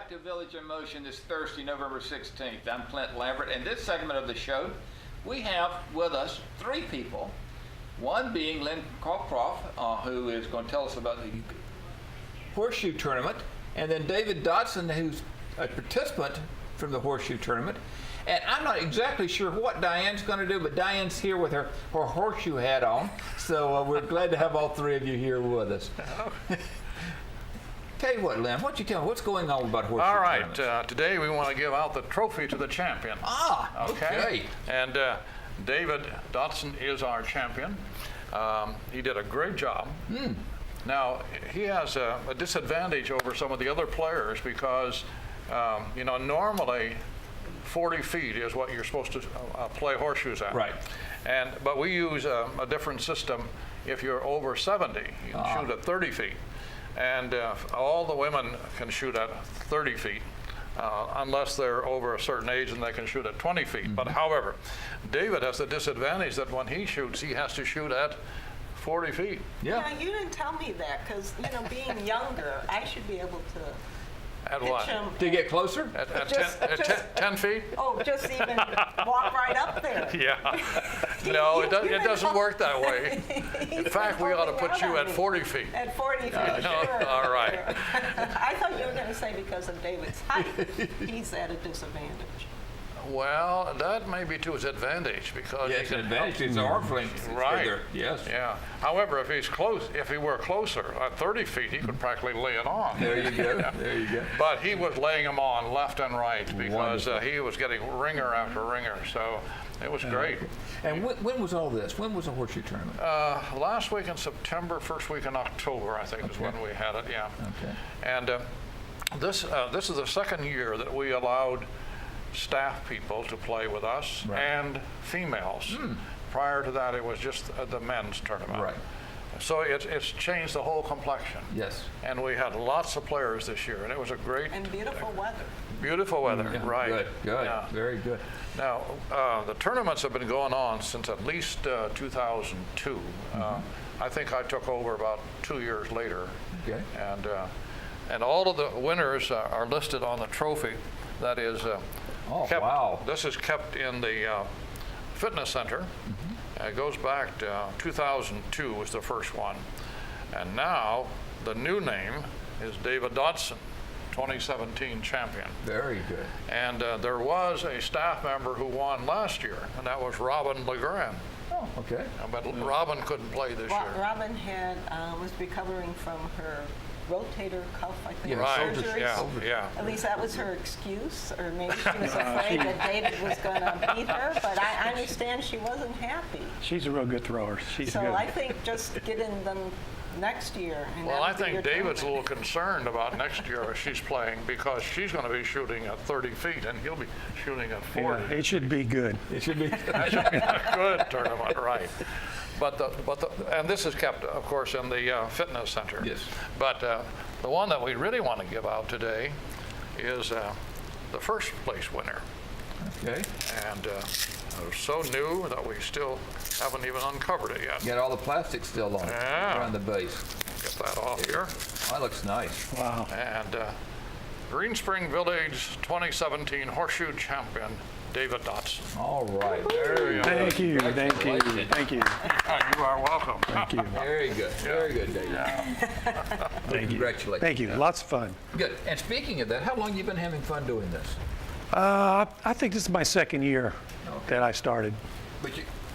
back to Village in Motion this Thursday, November 16th. I'm Clint Lambert, and this segment of the show, we have with us three people. One being Lynn Cockcroft, who is going to tell us about the Horseshoe Tournament, and then David Dodson, who's a participant from the Horseshoe Tournament. And I'm not exactly sure what Diane's going to do, but Diane's here with her horseshoe hat on, so we're glad to have all three of you here with us. Tell you what, Lynn, why don't you tell me what's going on about horseshoe All right, tournaments? today we want to give out the trophy to the champion. Ah, okay. And David Dodson is our champion. He did a great job. Now, he has a disadvantage over some of the other players because, normally 40 feet is what you're supposed to play horseshoes at. Right. But we use a different system. If you're over 70, you can shoot at 30 feet. And all the women can shoot at 30 feet. Unless they're over a certain age and they can shoot at 20 feet. But however, David has the disadvantage that when he shoots, he has to shoot at 40 feet. Yeah, you didn't tell me that because, being younger, I should be able to At pitch what? him. To get closer? At Just- 10 feet? Oh, just even walk right up there. Yeah. No, it doesn't work that way. In fact, we ought to put you at 40 feet. At 40 feet, sure. All right. Sure. I thought you were going to say because of David's height, he's at a disadvantage. Well, that may be to his advantage because Yes, he can advantage is arm's length. Right. Further. Yes. Yeah. However, if he were closer, at 30 feet, he could practically lay it on. There you go. Yeah. There you go. But he was laying them on left and right because he was getting ringer after ringer. So it was great. And when was all this? When was the horseshoe tournament? Last week in September, first week in October, I think is when we had it. Yeah. Okay. And this is the second year that we allowed staff people to play with us and females. Prior to that, it was just the men's tournament. Right. So it's changed the whole complexion. Yes. And we had lots of players this year, and it was a great, And beautiful weather. beautiful weather. Yeah, Right. Good. Yeah. Very good. Now, the tournaments have been going on since at least 2002. I think I took over about 2 years later. Okay. And all of the winners are listed on the trophy. That is kept, wow. This is kept in the fitness center. It goes back to 2002 was the first one. And now the new name is David Dodson, 2017 champion. Very good. And there was a staff member who won last year, and that was Robin LeGrand. Oh, okay. But Robin couldn't play this year. Robin was recovering from her rotator cuff, I think, Yeah, Right, surgery. yeah. At least that was her excuse, or maybe she was afraid that David was going to beat her, but I understand she wasn't happy. She's a real good thrower. She's So good. I think just get in them next year. And Well, that I would be think your David's a tournament. little concerned about next year if she's playing because she's going to be shooting at 30 feet and he'll be shooting at 40. Yeah, it should be good. It should be. That should be a good tournament, right? And this is kept, of course, in the fitness center. Yes. But the one that we really want to give out today is the first place winner. Okay. And it was so new that we still haven't even uncovered it yet. Got all the plastic still on it Yeah. around the base. Get that off here. That looks nice. Wow. And Green Spring Village 2017 Horseshoe Champion, David Dodson. All right. Very good. Thank you. Thank you. Congratulations. Thank you. You are welcome. Thank you. Very good. Very good, David. Thank you. Congratulations. Thank you. Lots of fun. Good. And speaking of that, how long have you been having fun doing this? I think this is my second year that I started. But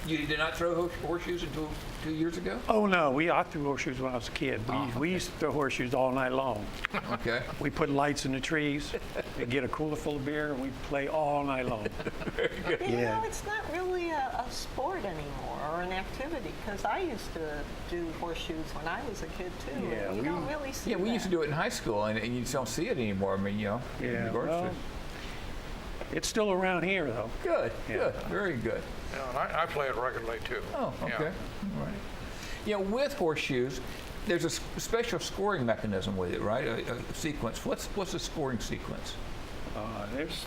you did not throw horseshoes until 2 years ago? Oh no, I threw horseshoes when I was a kid. We used to throw horseshoes all night long. Okay. We put lights in the trees, and get a cooler full of beer, and we play all night long. Yeah. It's not really a sport anymore or an activity because I used to do horseshoes when I was a kid too. Yeah, and you we- don't really see Yeah, we that. used to do it in high school, and you just don't see it anymore. I mean, in Yeah, regards to- well, it's still around here though. Good, Yeah. good, very good. Yeah, and I play it regularly too. Oh, Yeah. okay. All right. You know, with horseshoes, there's a special scoring mechanism with it, right? A sequence. What's the scoring sequence? There's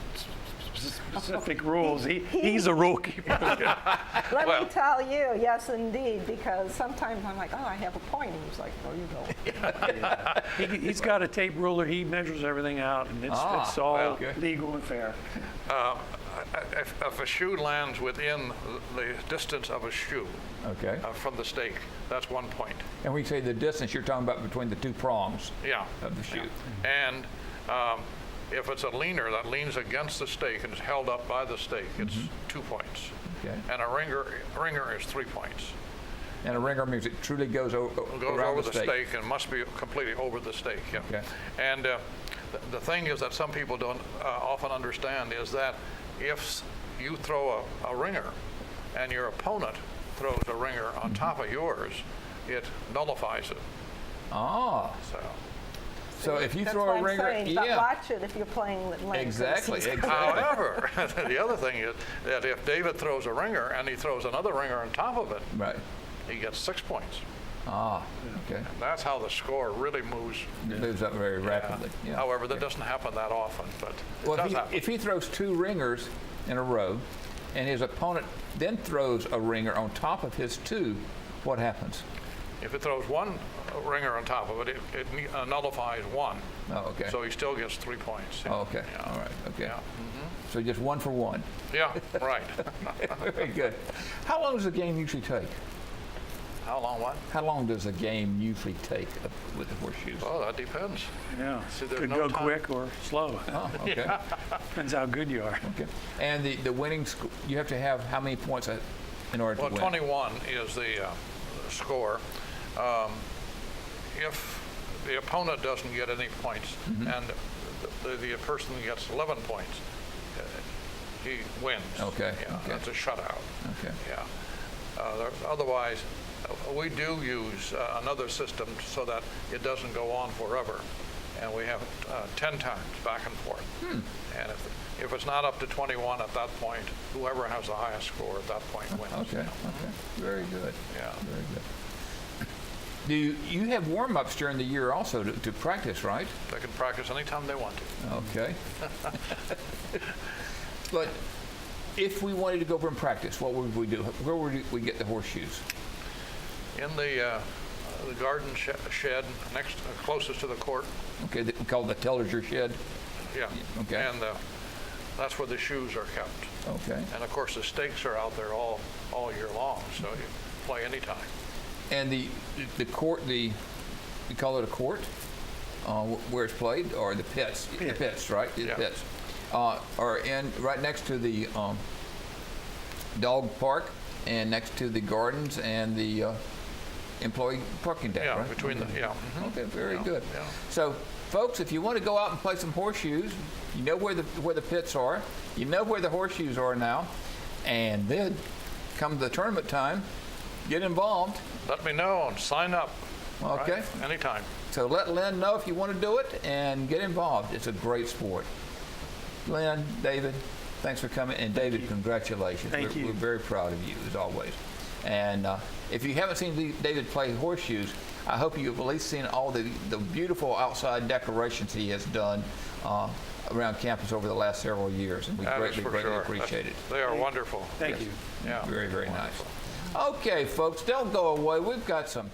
specific rules. He's a rule keeper. Let Well- me tell you, yes, indeed, because sometimes I'm like, oh, I have a point. And he's like, there you go. He's got a tape ruler. He measures everything out, and it's all okay. legal and fair. If a shoe lands within the distance of a shoe Okay. from the stake, that's 1 point. And we say the distance you're talking about between the two prongs Yeah. of the shoe. And if it's a leaner that leans against the stake and is held up by the stake, it's 2 points. Okay. And a ringer is 3 points. And a ringer means it truly goes It goes around over the the stake. stake and must be completely over the stake. Yeah. Okay. And the thing is that some people don't often understand is that if you throw a ringer and your opponent throws a ringer on top of yours, it nullifies it. Ah, So so if you That's throw why a I'm ringer, saying, yeah. watch it if you're playing with legs. Exactly, exactly. however, the other thing is that if David throws a ringer and he throws another ringer on top of it, Right. he gets 6 points. Ah, okay. That's how the score really moves. It moves up very rapidly. Yeah. However, that doesn't happen that often, but it Well, does happen. if he throws 2 ringers in a row, and his opponent then throws a ringer on top of his 2, what happens? If it throws one ringer on top of it, it nullifies 1. Oh, okay. So he still gets 3 points. Oh, okay. Yeah. All right. Okay. Yeah. So just 1 for 1. Yeah, right. Very good. How long does a game usually take? How long what? How long does a game usually take with the horseshoes? Well, that depends. Yeah. See, there's Could no go time. quick or slow. Oh, okay. Depends how good you are. Okay. And the winning you have to have how many points in order Well, to win? 21 is the score. If the opponent doesn't get any points and the person gets 11 points, he wins. Okay, Yeah, okay. that's a shutout. Okay. Yeah. Otherwise, we do use another system so that it doesn't go on forever. And we have 10 times back and forth. And if it's not up to 21 at that point, whoever has the highest score at that point wins. Okay. Okay. Very good. Yeah. Very good. Do you have warm-ups during the year also to practice, right? They can practice anytime they want to. Okay. But if we wanted to go over and practice, what would we do? Where would we get the horseshoes? In the garden shed next, closest to the court. Okay, we call it the Telliger shed. Yeah. Okay. And that's where the shoes are kept. Okay. And of course, the stakes are out there all year long, so you play anytime. And the court, you call it a court, where it's played, or the pits? The pits, right? The Yeah. pits are in right next to the dog park, and next to the gardens and the employee parking deck. Yeah, right? between the, yeah. mhm. Okay, very Yeah, good. yeah. So, folks, if you want to go out and play some horseshoes, you know where the pits are, you know where the horseshoes are now, and then come the tournament time, get involved. Let me know and sign up. Okay. Right? Anytime. So let Lynn know if you want to do it and get involved. It's a great sport. Lynn, David, thanks for coming. And David, congratulations. Thank you. We're very proud of you, as always. And if you haven't seen David play horseshoes, I hope you've at least seen all the beautiful outside decorations he has done around campus over the last several years. And we That is greatly, for greatly sure. appreciate it. They are wonderful. Thank you. Yeah. Very, very nice. Okay, folks, don't go away. We've got some